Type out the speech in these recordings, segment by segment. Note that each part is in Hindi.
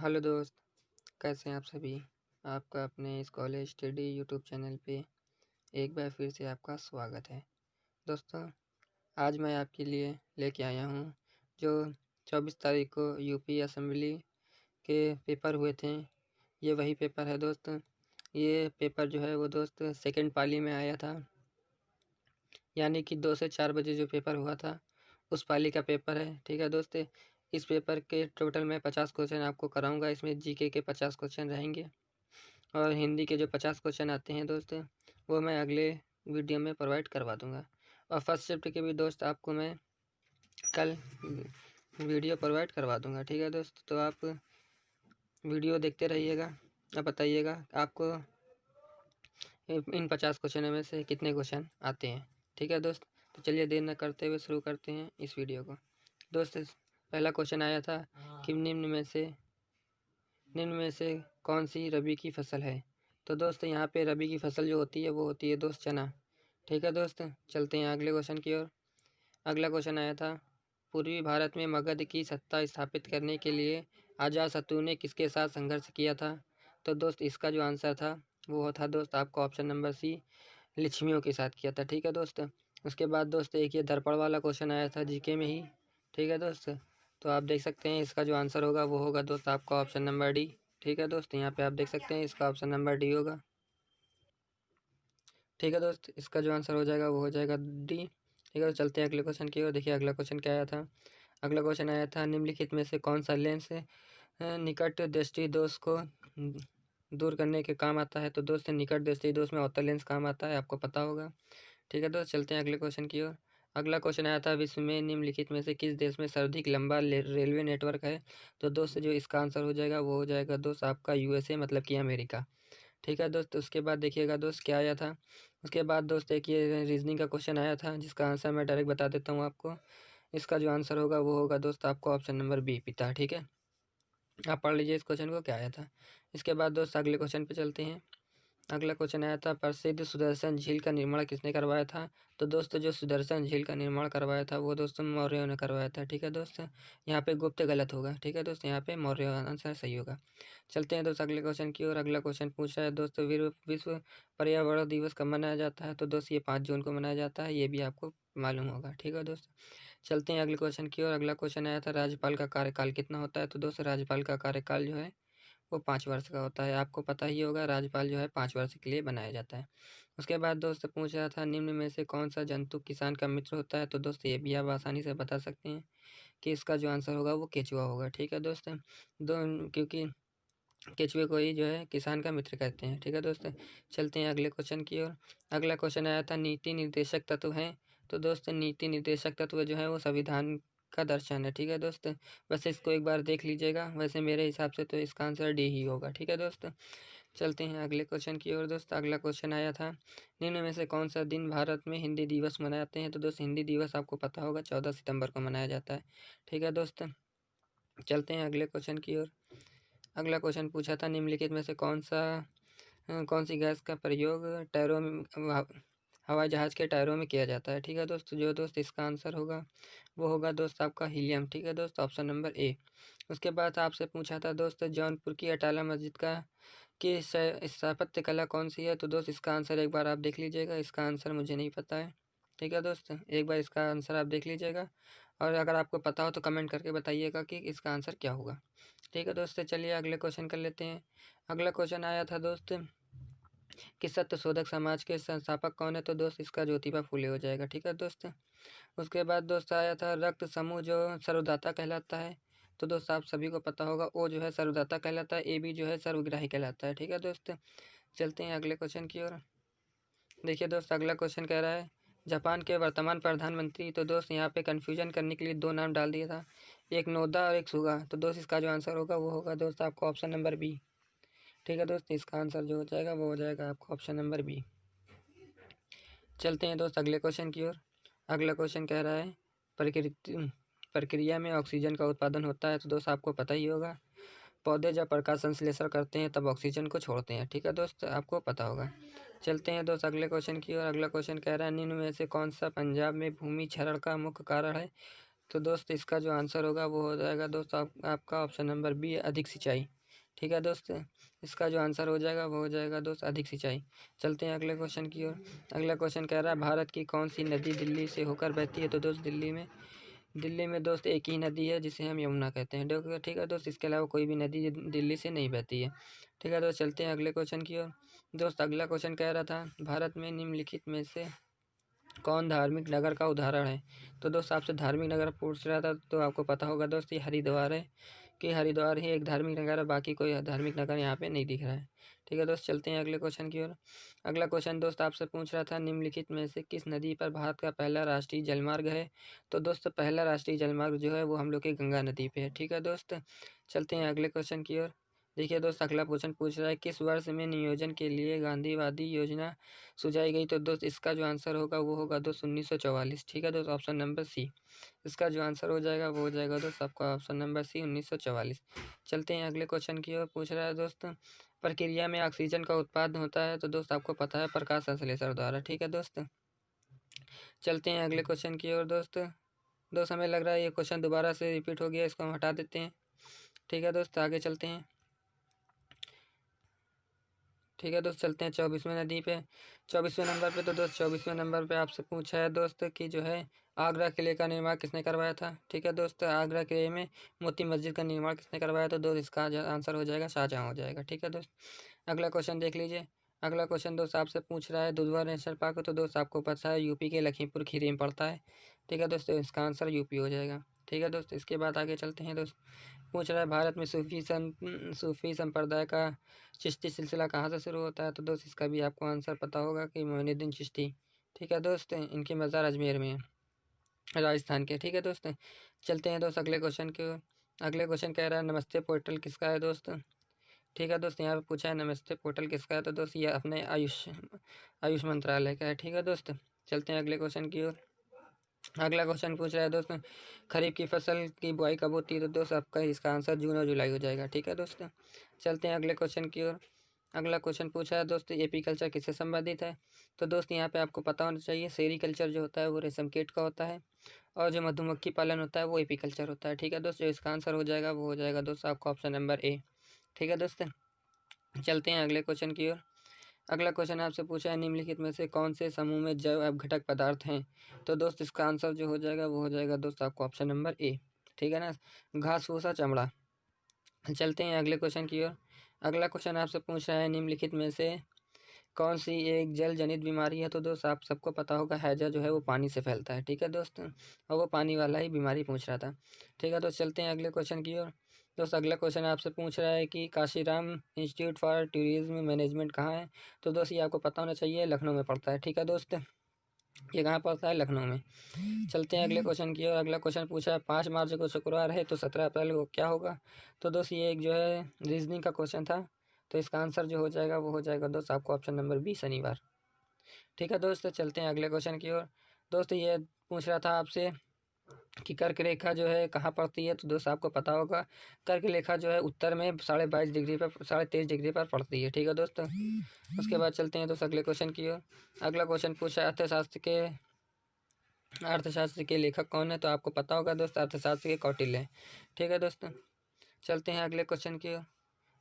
हेलो दोस्त, कैसे हैं आप सभी। आपका अपने इस कॉलेज स्टडी यूट्यूब चैनल पे एक बार फिर से आपका स्वागत है। दोस्तों, आज मैं आपके लिए लेके आया हूँ जो 24 तारीख को यूपी असेंबली के पेपर हुए थे। ये वही पेपर है दोस्त। ये पेपर जो है वो दोस्त सेकंड पाली में आया था, यानी कि 2 से 4 बजे जो पेपर हुआ था उस पाली का पेपर है। ठीक है दोस्त, इस पेपर के टोटल मैं 50 क्वेश्चन आपको कराऊंगा। इसमें जीके के 50 क्वेश्चन रहेंगे और हिंदी के जो 50 क्वेश्चन आते हैं दोस्त वो मैं अगले वीडियो में प्रोवाइड करवा दूंगा। और फर्स्ट शिफ्ट के भी दोस्त आपको मैं कल वीडियो प्रोवाइड करवा दूंगा। ठीक है दोस्त, तो आप वीडियो देखते रहिएगा। अब बताइएगा आपको इन 50 क्वेश्चनों में से कितने क्वेश्चन आते हैं। ठीक है दोस्त, तो चलिए देर न करते हुए शुरू करते हैं इस वीडियो को। दोस्त, पहला क्वेश्चन आया था कि निम्न में से कौन सी रबी की फसल है। तो दोस्त यहाँ पे रबी की फसल जो होती है वो होती है दोस्त चना। ठीक है दोस्त, चलते हैं अगले क्वेश्चन की ओर। अगला क्वेश्चन आया था पूर्वी भारत में मगध की सत्ता स्थापित करने के लिए अजातशत्रु ने किसके साथ संघर्ष किया था। तो दोस्त इसका जो आंसर था वो था दोस्त आपका ऑप्शन नंबर सी, लिच्छवियों के साथ किया था। ठीक है दोस्त, उसके बाद दोस्त एक ये दर्पण वाला क्वेश्चन आया था जीके में ही। ठीक है दोस्त, तो आप देख सकते हैं इसका जो आंसर होगा वो होगा दोस्त आपका ऑप्शन नंबर डी। ठीक है दोस्त, यहाँ पे आप देख सकते हैं इसका ऑप्शन नंबर डी होगा। ठीक है दोस्त, इसका जो आंसर हो जाएगा वो हो जाएगा डी। ठीक है, तो चलते हैं अगले क्वेश्चन की ओर। देखिए अगला क्वेश्चन क्या आया था। अगला क्वेश्चन आया था निम्नलिखित में से कौन सा लेंस निकट दृष्टि दोष को दूर करने के काम आता है। तो दोस्त निकट दृष्टि दोष में अवतल लेंस काम आता है, आपको पता होगा। ठीक है दोस्त, चलते हैं अगले क्वेश्चन की ओर। अगला क्वेश्चन आया था विश्व में निम्नलिखित में से किस देश में सर्वाधिक लंबा रेलवे नेटवर्क है। तो दोस्त जो इसका आंसर हो जाएगा वो हो जाएगा दोस्त आपका यूएसए, मतलब कि अमेरिका। ठीक है दोस्त, उसके बाद देखिएगा दोस्त क्या आया था। उसके बाद दोस्त एक ये रीजनिंग का क्वेश्चन आया था जिसका आंसर मैं डायरेक्ट बता देता हूँ आपको। इसका जो आंसर होगा वो होगा दोस्त आपको ऑप्शन नंबर बी, पिता। ठीक है, आप पढ़ लीजिए इस क्वेश्चन को क्या आया था। इसके बाद दोस्त अगले क्वेश्चन पे चलते हैं। अगला क्वेश्चन आया था प्रसिद्ध सुदर्शन झील का निर्माण किसने करवाया था। तो दोस्त जो सुदर्शन झील का निर्माण करवाया था वो दोस्त मौर्यों ने करवाया था। ठीक है दोस्त, यहाँ पे गुप्त गलत होगा। ठीक है दोस्त, यहाँ पे मौर्य आंसर सही होगा। चलते हैं दोस्त अगले क्वेश्चन की ओर। अगला क्वेश्चन पूछ रहा है दोस्त विश्व पर्यावरण दिवस कब मनाया जाता है। तो दोस्त ये 5 जून को मनाया जाता है, ये भी आपको मालूम होगा। ठीक है दोस्त, चलते हैं अगले क्वेश्चन की ओर। अगला क्वेश्चन आया था राज्यपाल का कार्यकाल कितना होता है। तो दोस्त राज्यपाल का कार्यकाल जो है वो 5 वर्ष का होता है, आपको पता ही होगा। राज्यपाल जो है 5 वर्ष के लिए बनाया जाता है। उसके बाद दोस्त पूछ रहा था निम्न में से कौन सा जंतु किसान का मित्र होता है। तो दोस्त ये भी आप आसानी से बता सकते हैं कि इसका जो आंसर होगा वो केचुआ होगा। ठीक है दोस्त, क्योंकि केचुए को ही जो है किसान का मित्र कहते हैं। ठीक है दोस्त, चलते हैं अगले क्वेश्चन की ओर। अगला क्वेश्चन आया था नीति निर्देशक तत्व हैं। तो दोस्त नीति निर्देशक तत्व जो है वो संविधान का दर्शन है। ठीक है दोस्त, वैसे इसको एक बार देख लीजिएगा, वैसे मेरे हिसाब से तो इसका आंसर डी ही होगा। ठीक है दोस्त, चलते हैं अगले क्वेश्चन की ओर। दोस्त अगला क्वेश्चन आया था निम्न में से कौन सा दिन भारत में हिंदी दिवस मनाते हैं। तो दोस्त हिंदी दिवस आपको पता होगा 14 सितंबर को मनाया जाता है। ठीक है दोस्त, चलते हैं अगले क्वेश्चन की ओर। अगला क्वेश्चन पूछा था निम्नलिखित में से कौन सी गैस का प्रयोग टायरों में हवाई जहाज़ के टायरों में किया जाता है। ठीक है दोस्त, जो दोस्त इसका आंसर होगा वो होगा दोस्त आपका हीलियम। ठीक है दोस्त, ऑप्शन नंबर ए। उसके बाद आपसे पूछा था दोस्त जौनपुर की अटाला मस्जिद का की स्थापत्य कला कौन सी है। तो दोस्त इसका आंसर एक बार आप देख लीजिएगा, इसका आंसर मुझे नहीं पता है। ठीक है दोस्त, एक बार इसका आंसर आप देख लीजिएगा और अगर आपको पता हो तो कमेंट करके बताइएगा कि इसका आंसर क्या होगा। ठीक है दोस्त, चलिए अगले क्वेश्चन कर लेते हैं। अगला क्वेश्चन आया था दोस्त कि सत्य शोधक समाज के संस्थापक कौन है। तो दोस्त इसका ज्योतिबा फूले हो जाएगा। ठीक है दोस्त, उसके बाद दोस्त आया था रक्त समूह जो सर्वदाता कहलाता है। तो दोस्त आप सभी को पता होगा ओ जो है सर्वदाता कहलाता है, ए बी जो है सर्वग्राही कहलाता है। ठीक है दोस्त, चलते हैं अगले क्वेश्चन की ओर। देखिए दोस्त अगला क्वेश्चन कह रहा है जापान के वर्तमान प्रधानमंत्री। तो दोस्त यहाँ पे कन्फ्यूजन करने के लिए 2 नाम डाल दिया था, एक नोदा और एक सुगा। तो दोस्त इसका जो आंसर होगा वो होगा दोस्त आपको ऑप्शन नंबर बी। ठीक है दोस्त, इसका आंसर जो हो जाएगा वो हो जाएगा आपको ऑप्शन नंबर बी। चलते हैं दोस्त अगले क्वेश्चन की ओर। अगला क्वेश्चन कह रहा है प्रक्रिया में ऑक्सीजन का उत्पादन होता है। तो दोस्त आपको पता ही होगा पौधे जब प्रकाश संश्लेषण करते हैं तब ऑक्सीजन को छोड़ते हैं। ठीक है दोस्त, आपको पता होगा। चलते हैं दोस्त अगले क्वेश्चन की ओर। अगला क्वेश्चन कह रहा है निम्न में से कौन सा पंजाब में भूमि क्षरण का मुख्य कारण है। तो दोस्त इसका जो आंसर होगा वो हो जाएगा दोस्त आपका ऑप्शन नंबर बी, अधिक सिंचाई। ठीक है दोस्त, इसका जो आंसर हो जाएगा वो हो जाएगा दोस्त अधिक सिंचाई। चलते हैं अगले क्वेश्चन की ओर। अगला क्वेश्चन कह रहा है भारत की कौन सी नदी दिल्ली से होकर बहती है? तो दोस्त दिल्ली में दोस्त एक ही नदी है जिसे हम यमुना कहते हैं। देखो ठीक है दोस्त, इसके अलावा कोई भी नदी दिल्ली से नहीं बहती है। ठीक है दोस्त, चलते हैं अगले क्वेश्चन की ओर। दोस्त अगला क्वेश्चन कह रहा था भारत में निम्नलिखित में से कौन धार्मिक नगर का उदाहरण है? तो दोस्त आपसे धार्मिक नगर पूछ रहा था, तो आपको पता होगा दोस्त ये हरिद्वार है, कि हरिद्वार ही एक धार्मिक नगर है, बाकी कोई धार्मिक नगर यहाँ पे नहीं दिख रहा है। ठीक है दोस्त, चलते हैं अगले क्वेश्चन की ओर। अगला क्वेश्चन दोस्त आपसे पूछ रहा था निम्नलिखित में से किस नदी पर भारत का पहला राष्ट्रीय जलमार्ग है? तो दोस्त पहला राष्ट्रीय जलमार्ग जो है वो हम लोग की गंगा नदी पे है। ठीक है दोस्त, चलते हैं अगले क्वेश्चन की ओर। देखिए दोस्त अगला क्वेश्चन पूछ रहा है किस वर्ष में नियोजन के लिए गांधीवादी योजना सुझाई गई? तो दोस्त इसका जो आंसर होगा वो होगा दोस्त 1944। ठीक है दोस्त, ऑप्शन नंबर सी, इसका जो आंसर हो जाएगा वो हो जाएगा दोस्त आपका ऑप्शन नंबर सी, 1944। चलते हैं अगले क्वेश्चन की ओर। पूछ रहा है दोस्त प्रक्रिया में ऑक्सीजन का उत्पादन होता है? तो दोस्त आपको पता है प्रकाश संश्लेषण द्वारा। ठीक है दोस्त, चलते हैं अगले क्वेश्चन की ओर। दोस्त हमें लग रहा है ये क्वेश्चन दोबारा से रिपीट हो गया, इसको हम हटा देते हैं। ठीक है दोस्त, आगे चलते हैं। ठीक है दोस्त, चलते हैं 24वें नदी पे, 24वें नंबर पे। तो दोस्त 24वें नंबर पे आपसे पूछा है दोस्त कि जो है आगरा किले का निर्माण किसने करवाया था? ठीक है दोस्त, आगरा किले में मोती मस्जिद का निर्माण किसने करवाया? तो दोस्त इसका आंसर हो जाएगा शाहजहाँ हो जाएगा। ठीक है दोस्त, अगला क्वेश्चन देख लीजिए। अगला क्वेश्चन दोस्त आपसे पूछ रहा है दुधवा नेशनल पार्क, तो दोस्त आपको पता है यूपी के लखीमपुर खीरी में पड़ता है। ठीक है दोस्त, इसका आंसर यूपी हो जाएगा। ठीक है दोस्त, इसके बाद आगे चलते हैं। दोस्त पूछ रहा है भारत में सूफी संप्रदाय का चिश्ती सिलसिला कहाँ से शुरू होता है? तो दोस्त इसका भी आपको आंसर पता होगा कि मोइनुद्दीन चिश्ती। ठीक है दोस्त, इनकी मज़ार अजमेर में है, राजस्थान के। ठीक है दोस्त, चलते हैं दोस्त अगले क्वेश्चन के। अगले क्वेश्चन कह रहा है नमस्ते पोर्टल किसका है दोस्त? ठीक है दोस्त, यहाँ पे पूछा है नमस्ते पोर्टल किसका है? तो दोस्त ये अपने आयुष मंत्रालय का है। ठीक है दोस्त, चलते हैं अगले क्वेश्चन की ओर। अगला क्वेश्चन पूछ रहा है दोस्त खरीफ की फसल की बुआई कब होती है? तो दोस्त आपका इसका आंसर जून और जुलाई हो जाएगा। ठीक है दोस्त, चलते हैं अगले क्वेश्चन की ओर। अगला क्वेश्चन पूछा है दोस्त एपीकल्चर किससे संबंधित है? तो दोस्त यहाँ पे आपको पता होना चाहिए सेरीकल्चर जो होता है वो रेशम कीट का होता है, और जो मधुमक्खी पालन होता है वो एपीकल्चर होता है। ठीक है दोस्त, जो इसका आंसर हो जाएगा वो हो जाएगा दोस्त आपका ऑप्शन नंबर ए। ठीक है दोस्त, चलते हैं अगले क्वेश्चन की ओर। अगला क्वेश्चन आपसे पूछा है निम्नलिखित में से कौन से समूह में जैव अपघटक पदार्थ हैं? तो दोस्त इसका आंसर जो हो जाएगा वो हो जाएगा दोस्त आपको ऑप्शन नंबर ए। ठीक है ना, घास फूसा चमड़ा। चलते हैं अगले क्वेश्चन की ओर। अगला क्वेश्चन आपसे पूछ रहा है निम्नलिखित में से कौन सी एक जल जनित बीमारी है? तो दोस्त आप सबको पता होगा हैजा जो है वो पानी से फैलता है। ठीक है दोस्त, और वो पानी वाला ही बीमारी पूछ रहा था। ठीक है दोस्त, चलते हैं अगले क्वेश्चन की ओर। दोस्त अगला क्वेश्चन आपसे पूछ रहा है कि Kashiram institute for tourism management कहाँ है? तो दोस्त ये आपको पता होना चाहिए, लखनऊ में पड़ता है। ठीक है दोस्त, ये कहाँ पड़ता है? लखनऊ में। चलते हैं अगले क्वेश्चन की ओर। अगला क्वेश्चन पूछा है 5 मार्च को शुक्रवार है तो 17 अप्रैल को क्या होगा? तो दोस्त ये एक जो है रीजनिंग का क्वेश्चन था, तो इसका आंसर जो हो जाएगा वो हो जाएगा दोस्त आपको ऑप्शन नंबर बी, शनिवार। ठीक है दोस्त, चलते हैं अगले क्वेश्चन की ओर। दोस्त ये पूछ रहा था आपसे कि कर्क रेखा जो है कहाँ पड़ती है? तो दोस्त आपको पता होगा कर्क रेखा जो है उत्तर में 22.5 डिग्री पर 23.5 डिग्री पर पड़ती है। ठीक है दोस्त, उसके बाद चलते हैं दोस्त अगले क्वेश्चन की ओर। अगला क्वेश्चन पूछा है अर्थशास्त्र के लेखक कौन है? तो आपको पता होगा दोस्त अर्थशास्त्र के कौटिल्य हैं। ठीक है दोस्त, चलते हैं अगले क्वेश्चन की ओर।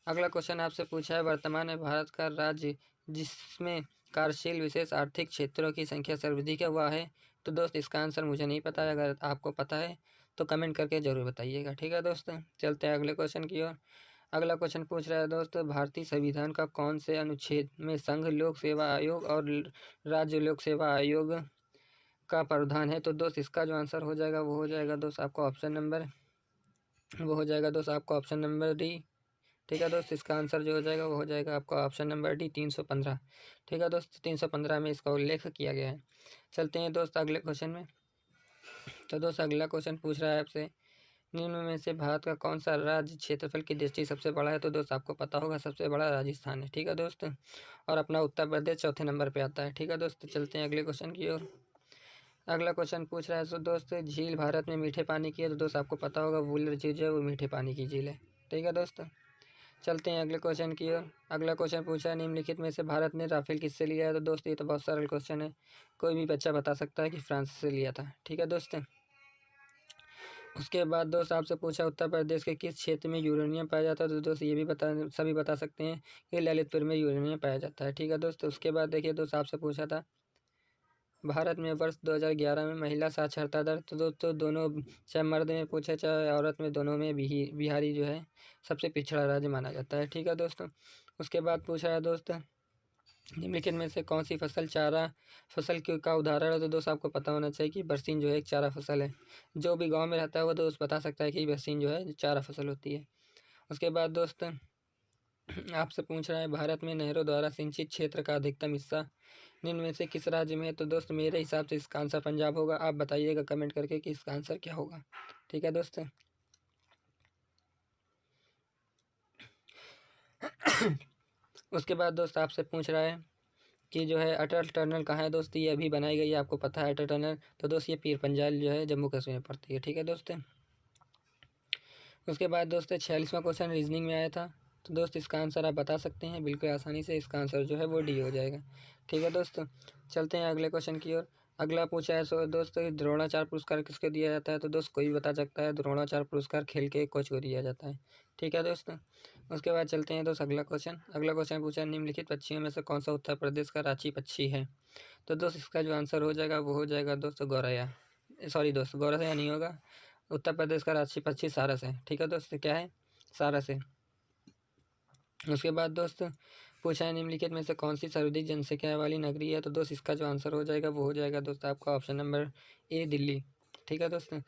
अगला क्वेश्चन आपसे पूछा है वर्तमान में भारत का राज्य जिसमें कार्यशील विशेष आर्थिक क्षेत्रों की संख्या सर्वाधिक है वह है? तो दोस्त इसका आंसर मुझे नहीं पता है, अगर आपको पता है तो कमेंट करके ज़रूर बताइएगा। ठीक है दोस्त, चलते हैं अगले क्वेश्चन की ओर। अगला क्वेश्चन पूछ रहा है दोस्त भारतीय संविधान का कौन से अनुच्छेद में संघ लोक सेवा आयोग और राज्य लोक सेवा आयोग का प्रावधान है? तो दोस्त इसका जो आंसर हो जाएगा वो हो जाएगा दोस्त आपको ऑप्शन नंबर डी। ठीक है दोस्त, इसका आंसर जो हो जाएगा वो हो जाएगा आपका ऑप्शन नंबर डी, 315। ठीक है दोस्त, 315 में इसका उल्लेख किया गया है। चलते हैं दोस्त अगले क्वेश्चन में। तो दोस्त अगला क्वेश्चन पूछ रहा है आपसे निम्न में से भारत का कौन सा राज्य क्षेत्रफल की दृष्टि सबसे बड़ा है? तो दोस्त आपको पता होगा सबसे बड़ा राजस्थान है। ठीक है दोस्त, और अपना उत्तर प्रदेश चौथे नंबर पे आता है। ठीक है दोस्त, चलते हैं अगले क्वेश्चन की ओर। अगला क्वेश्चन पूछ रहा है तो दोस्त झील भारत में मीठे पानी की है? तो दोस्त आपको पता होगा वुलर झील जो है वो मीठे पानी की झील है। ठीक है दोस्त, चलते हैं अगले क्वेश्चन की ओर। अगला क्वेश्चन पूछा है निम्नलिखित में से भारत ने राफेल किससे लिया है? तो दोस्त ये तो बहुत सरल क्वेश्चन है, कोई भी बच्चा बता सकता है कि फ्रांस से लिया था। ठीक है दोस्त, उसके बाद दोस्त आपसे पूछा उत्तर प्रदेश के किस क्षेत्र में यूरेनियम पाया जाता है, तो दोस्त ये भी सभी बता सकते हैं कि ललितपुर में यूरेनियम पाया जाता है। ठीक है दोस्त। उसके बाद देखिए दोस्त आपसे पूछा था भारत में वर्ष 2011 में महिला साक्षरता दर, तो दोस्तों दोनों, चाहे मर्द में पूछे चाहे औरत में, दोनों में बिहारी जो है सबसे पिछड़ा राज्य माना जाता है। ठीक है दोस्तों। उसके बाद पूछा है दोस्त निम्नलिखित में से कौन सी फसल चारा फसल का उदाहरण है, तो दोस्त आपको पता होना चाहिए कि बरसीन जो है एक चारा फसल है। जो भी गांव में रहता है वो दोस्त बता सकता है कि बरसीन जो है चारा फसल होती है। उसके बाद दोस्त आपसे पूछ रहा है भारत में नहरों द्वारा सिंचित क्षेत्र का अधिकतम हिस्सा निम्न में से किस राज्य में है, तो दोस्त मेरे हिसाब से इसका आंसर पंजाब होगा। आप बताइएगा कमेंट करके कि इसका आंसर क्या होगा। ठीक है दोस्त। उसके बाद दोस्त आपसे पूछ रहा है कि जो है अटल टनल कहाँ है, दोस्त ये अभी बनाई गई है, आपको पता है अटल टनल, तो दोस्त ये पीर पंजाल जो है जम्मू कश्मीर में पड़ती है। ठीक है दोस्त। उसके बाद दोस्त 46वां क्वेश्चन रीजनिंग में आया था, तो दोस्त इसका आंसर आप बता सकते हैं बिल्कुल आसानी से। इसका आंसर जो है वो डी हो जाएगा। ठीक है दोस्त। चलते हैं अगले क्वेश्चन की ओर। अगला पूछा है सो दोस्त द्रोणाचार्य पुरस्कार किसको दिया जाता है, तो दोस्त कोई भी बता सकता है। द्रोणाचार्य पुरस्कार खेल के कोच को दिया जाता है। ठीक है दोस्त। उसके बाद चलते हैं दोस्त अगला क्वेश्चन। अगला क्वेश्चन पूछा है निम्नलिखित पक्षियों में से कौन सा उत्तर प्रदेश का रांची पक्षी है, तो दोस्त इसका जो आंसर हो जाएगा वो हो जाएगा दोस्त गौरैया। सॉरी दोस्त, गौरैया नहीं होगा। उत्तर प्रदेश का राष्ट्रीय पक्षी सारस है। ठीक है दोस्त, क्या है, सारस है। उसके बाद दोस्त पूछा है निम्नलिखित में से कौन सी सर्वाधिक जनसंख्या वाली नगरी है, तो दोस्त इसका जो आंसर हो जाएगा वो हो जाएगा दोस्त आपका ऑप्शन नंबर ए, दिल्ली। ठीक है दोस्त।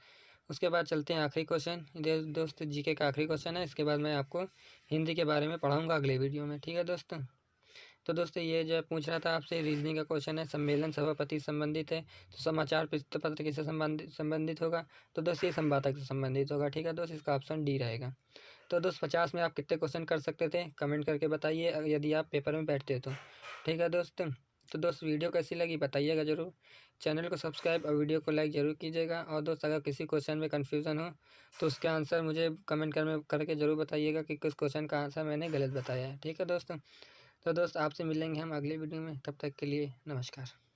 उसके बाद चलते हैं आखिरी क्वेश्चन। दोस्त जीके का आखिरी क्वेश्चन है, इसके बाद मैं आपको हिंदी के बारे में पढ़ाऊँगा अगले वीडियो में। ठीक है दोस्त। तो दोस्तों ये जो पूछ रहा था आपसे रीजनिंग का क्वेश्चन है, सम्मेलन सभापति संबंधित है तो समाचार पत्र किससे संबंधित होगा, तो दोस्त ये संवादक से संबंधित होगा। ठीक है दोस्त, इसका ऑप्शन डी रहेगा। तो दोस्त 50 में आप कितने क्वेश्चन कर सकते थे कमेंट करके बताइए यदि आप पेपर में बैठते तो। ठीक है दोस्त। तो दोस्त वीडियो कैसी लगी बताइएगा ज़रूर। चैनल को सब्सक्राइब और वीडियो को लाइक ज़रूर कीजिएगा। और दोस्त अगर किसी क्वेश्चन में कन्फ्यूज़न हो तो उसका आंसर मुझे कमेंट करके ज़रूर बताइएगा कि किस क्वेश्चन का आंसर मैंने गलत बताया है। ठीक है दोस्त। तो दोस्त आपसे मिलेंगे हम अगले वीडियो में, तब तक के लिए नमस्कार।